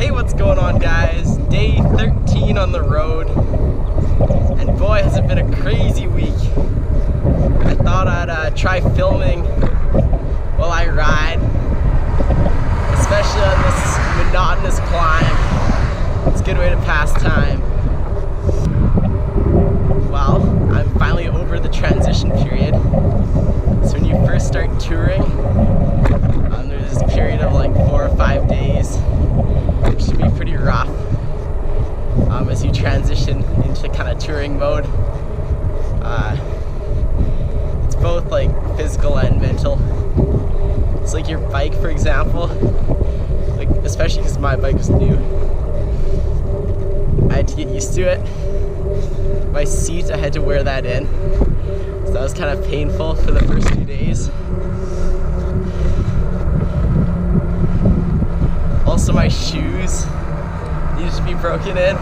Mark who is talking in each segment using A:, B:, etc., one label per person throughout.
A: Hey, what's going on, guys? Day 13 on the road, and boy has it been a crazy week. I thought I'd try filming while I ride, especially on this monotonous climb. It's a good way to pass time. Well, I'm finally over the transition period. So when you first start touring, there's this period of like 4 or 5 days, which can be pretty rough as you transition into kind of touring mode. It's both like physical and mental. It's like your bike, for example, like especially because my bike was new, I had to get used to it. My seat, I had to wear that in, so that was kind of painful for the first few days. Also, my shoes needed to be broken in,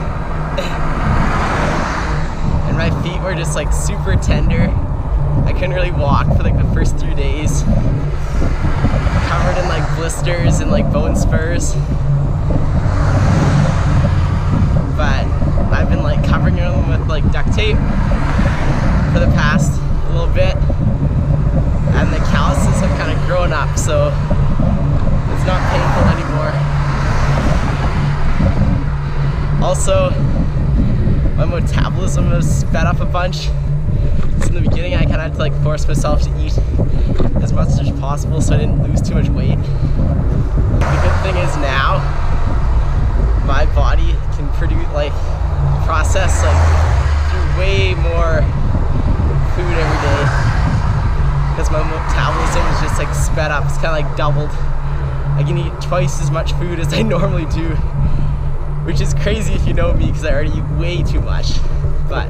A: and my feet were just like super tender. I couldn't really walk for like the first 3 days, covered in like blisters and like bone spurs. But I've been like covering them with like duct tape for the past little bit, and the calluses have kind of grown up, so it's not painful anymore. Also, my metabolism has sped up a bunch. So in the beginning, I kind of had to like force myself to eat as much as possible so I didn't lose too much weight. The good thing is now, my body can process like through way more food every day, because my metabolism is just like sped up. It's kind of like doubled. I can eat twice as much food as I normally do, which is crazy if you know me, because I already eat way too much. But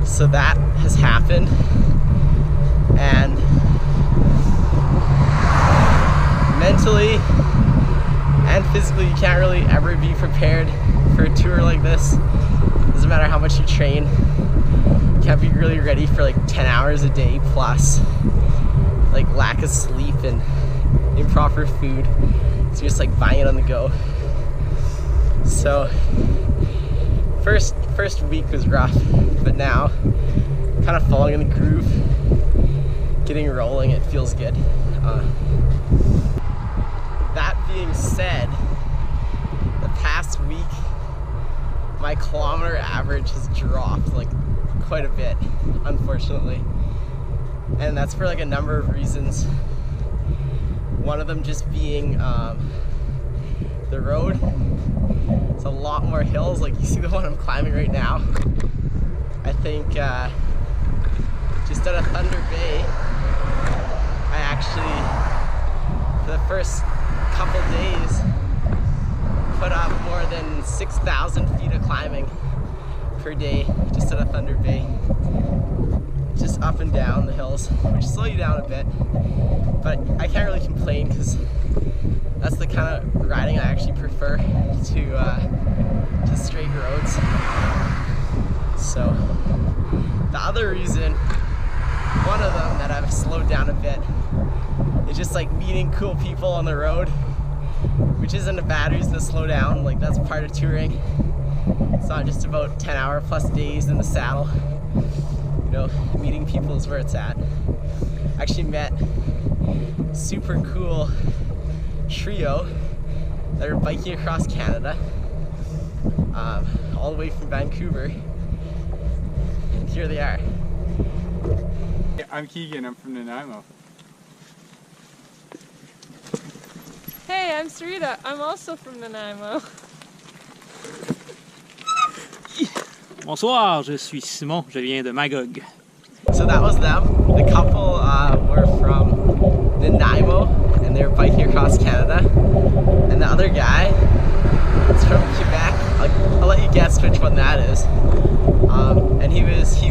A: so that has happened, and mentally and physically you can't really ever be prepared for a tour like this. Doesn't matter how much you train, you can't be really ready for like 10 hours a day plus like lack of sleep and improper food. So you're just like buying it on the go. So first week was rough, but now kind of falling in the groove, getting rolling, it feels good. That being said, the past week my kilometer average has dropped like quite a bit, unfortunately, and that's for like a number of reasons. One of them just being the road. It's a lot more hills, like you see the one I'm climbing right now. I think just out of Thunder Bay, I actually, for the first couple days, put up more than 6,000 feet of climbing per day just out of Thunder Bay. Just up and down the hills, which slow you down a bit, but I can't really complain because that's the kind of riding I actually prefer to straight roads. So the other reason, one of them that I've slowed down a bit, is just like meeting cool people on the road, which isn't a bad reason to slow down. Like, that's part of touring. It's not just about 10-hour plus days in the saddle. You know, meeting people is where it's at. I actually met a super cool trio that are biking across Canada, all the way from Vancouver, and here they are.
B: I'm Keegan, I'm from Nanaimo.
C: Hey, I'm Sarita, I'm also from Nanaimo.
D: Bonsoir, je suis Simon, je viens de Magog.
A: So that was them. The couple were from Nanaimo, and they were biking across Canada. And the other guy is from Quebec. I'll let you guess which one that is. And he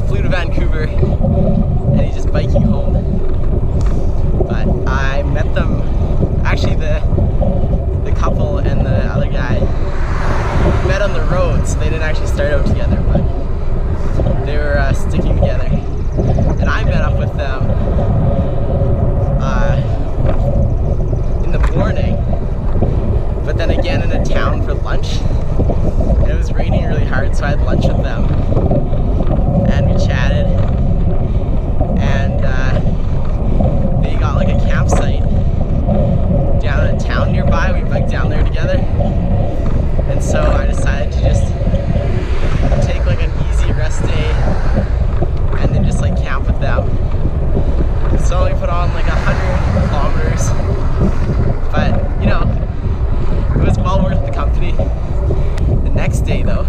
A: flew to Vancouver, and he's just biking home. But I met them, actually the couple and the other guy met on the road, so they didn't actually start out together, but they were sticking together. And I met up with them in the morning, but then again in a town for lunch. It was raining really hard, so I had lunch with them. And we chatted. And they got like a campsite down in a town nearby. We biked down there together. And so I decided to just take like an easy rest day and then just like camp with them. So we put on like 100 kilometers, but you know, it was well worth the company. The next day though,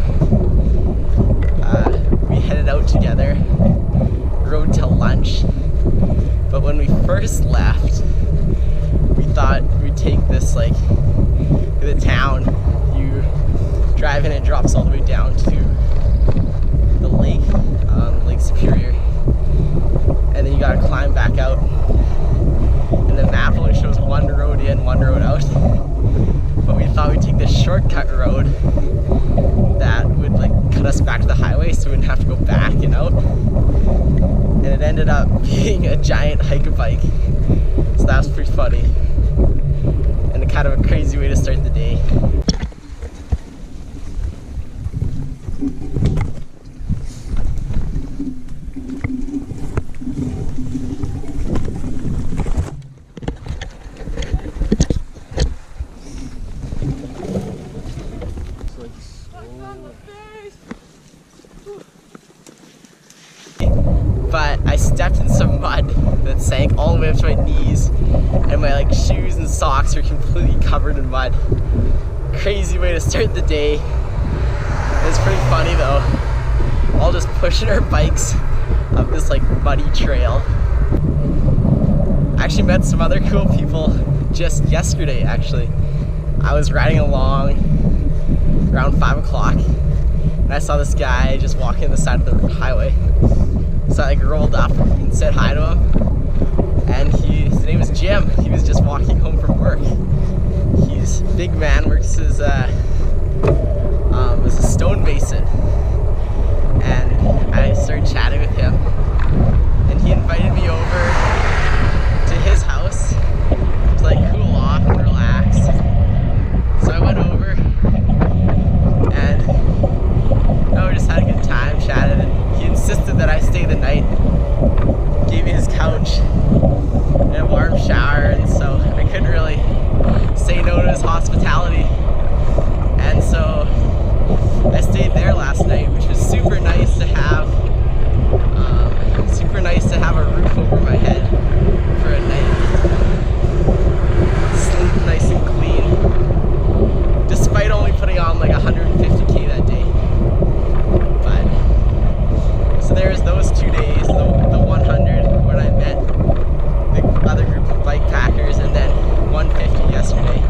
A: we headed out together, rode till lunch, but when we first left, we thought we'd take this like to the town. You drive in, it drops all the way down to the lake, Lake Superior, and then you gotta climb back out, and the map only shows one road in, one road out, but we thought we'd take this shortcut road that would like cut us back to the highway so we wouldn't have to go back and out, and it ended up being a giant hike-a-bike, so that was pretty funny and kind of a crazy way to start the day. But I stepped in some mud that sank all the way up to my knees, and my like shoes and socks were completely covered in mud. Crazy way to start the day. It was pretty funny though. All just pushing our bikes up this like muddy trail. I actually met some other cool people just yesterday actually. I was riding along around 5 o'clock and I saw this guy just walking on the side of the highway. So I like rolled up and said hi to him, and his name is Jim. He was just walking home from work. He's a big man, works as a stonemason, and I started chatting with him, and he invited me over to his house to like cool off and relax. So I went over, and we just had a good time, chatted, and he insisted that I stay the night, gave me his couch and a warm shower, and so I couldn't really say no to his hospitality. And so I stayed there last night, which was super nice to have a roof over my head for a night. Sleep nice and clean, despite only putting on like 150k that day. So there's those 2 days, the 100 when I met the other group of bike packers, and then 150 yesterday.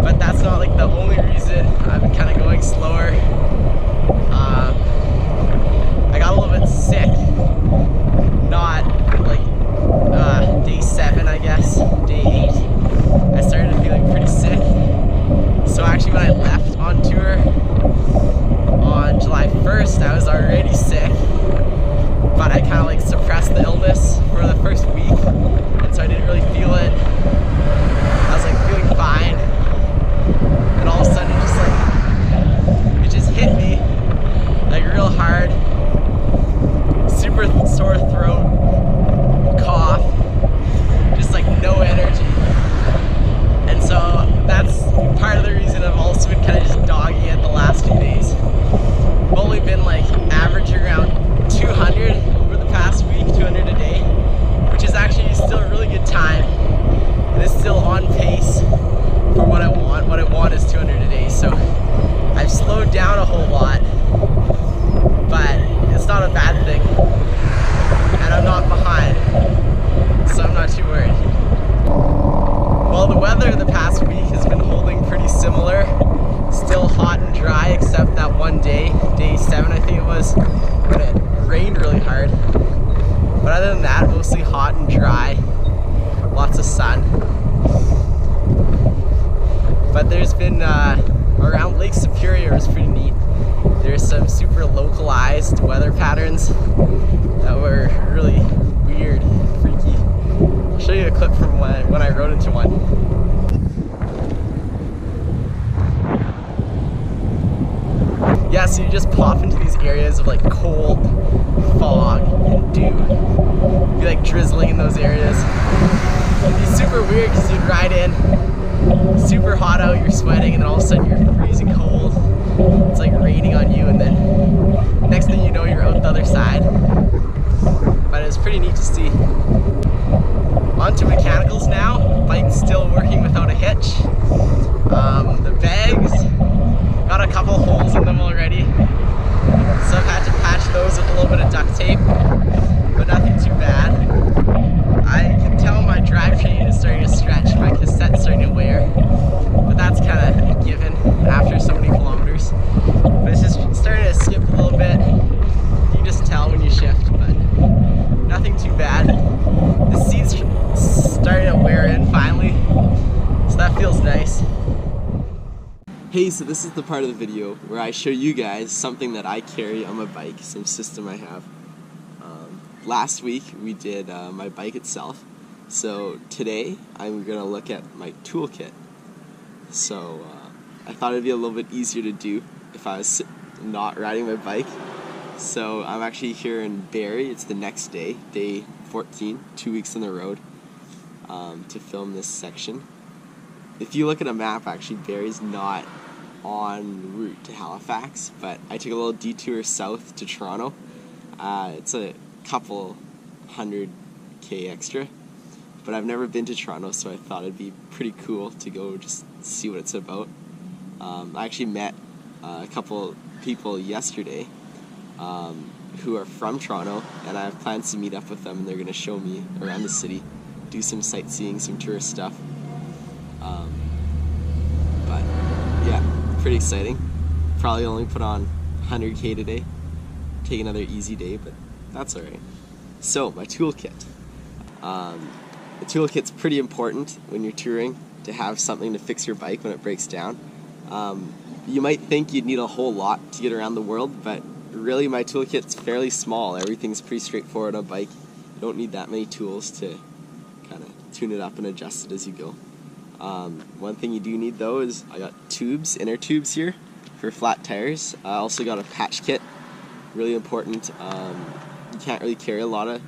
A: But that's not like the only reason I've been kind of going slower. I got a little bit sick, not like day 7 I guess, day 8. I started feeling pretty sick. So actually when I left on tour on July 1st, I was already sick. But I kind of like suppressed the illness for the first week, and so I didn't really feel it. I was like feeling fine, and all of a sudden it just hit me like real hard. Super sore throat, cough, just like no energy. And so that's part of the reason I've also been kind of just dogging it the last few days. I've only been like averaging around 200 over the past week, 200 a day, which is actually still a really good time, and it's still on pace for what I want. What I want is 200 a day, so I've slowed down a whole lot, but it's not a bad thing, and I'm not behind, so I'm not too worried. Well, the weather the past week has been holding pretty similar. Still hot and dry, except that one day, day 7 I think it was, when it rained really hard. But other than that, mostly hot and dry, lots of sun. But there's been, around Lake Superior, it's pretty neat. There's some super localized weather patterns that were really weird, freaky. I'll show you a clip from when I rode into one. Yeah, so you just pop into these areas of like cold, fog, and dew. It'd be like drizzling in those areas. It'd be super weird because you'd ride in, super hot out, you're sweating, and then all of a sudden you're freezing cold. It's like raining on you, and then next thing you know, you're out the other side. But it was pretty neat to see. On to mechanicals now. Bike's still working without a hitch. The bags, got a couple holes in them already. So I've had to patch those with a little bit of duct tape, but nothing too bad. I can tell my drivetrain is starting to stretch, my cassette's starting to wear, but that's kind of a given after so many kilometers. But it's just starting to skip a little bit. You can just tell when you shift, but nothing too bad. The seat's starting to wear in finally, so that feels nice. Hey, so this is the part of the video where I show you guys something that I carry on my bike, some system I have. Last week we did my bike itself, so today I'm going to look at my toolkit. So I thought it'd be a little bit easier to do if I was not riding my bike. So I'm actually here in Barrie. It's the next day, day 14, 2 weeks on the road, to film this section. If you look at a map, actually Barrie's not en route to Halifax, but I took a little detour south to Toronto. It's a couple 100k extra, but I've never been to Toronto, so I thought it'd be pretty cool to go just see what it's about. I actually met a couple people yesterday who are from Toronto, and I have plans to meet up with them, and they're going to show me around the city, do some sightseeing, some tourist stuff. But yeah, pretty exciting. Probably only put on 100k today. Take another easy day, but that's alright. So, my toolkit. The toolkit's pretty important when you're touring, to have something to fix your bike when it breaks down. You might think you'd need a whole lot to get around the world, but really my toolkit's fairly small. Everything's pretty straightforward on a bike. You don't need that many tools to kind of tune it up and adjust it as you go. One thing you do need though is I got tubes, inner tubes here for flat tires. I also got a patch kit, really important. You can't really carry a lot of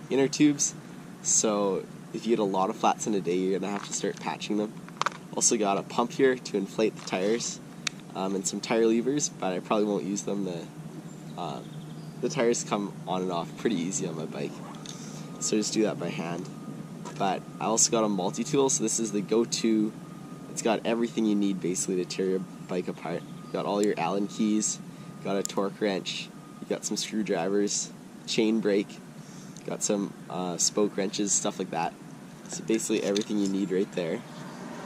A: inner tubes, so if you get a lot of flats in a day, you're gonna have to start patching them. Also got a pump here to inflate the tires, and some tire levers, but I probably won't use them. The tires come on and off pretty easy on my bike, so just do that by hand. But I also got a multi-tool, so this is the go-to. It's got everything you need basically to tear your bike apart. You got all your Allen keys, got a torque wrench, you got some screwdrivers, chain brake, got some spoke wrenches, stuff like that. So basically everything you need right there.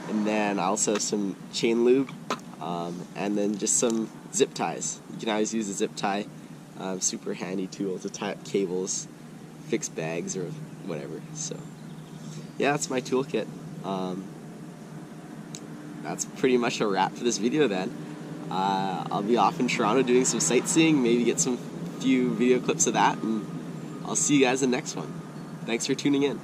A: And then I also have some chain lube, and then just some zip ties. You can always use a zip tie, super handy tool to tie up cables, fix bags or whatever. So yeah, that's my toolkit. That's pretty much a wrap for this video then. I'll be off in Toronto doing some sightseeing, maybe get some few video clips of that, and I'll see you guys in the next one. Thanks for tuning in.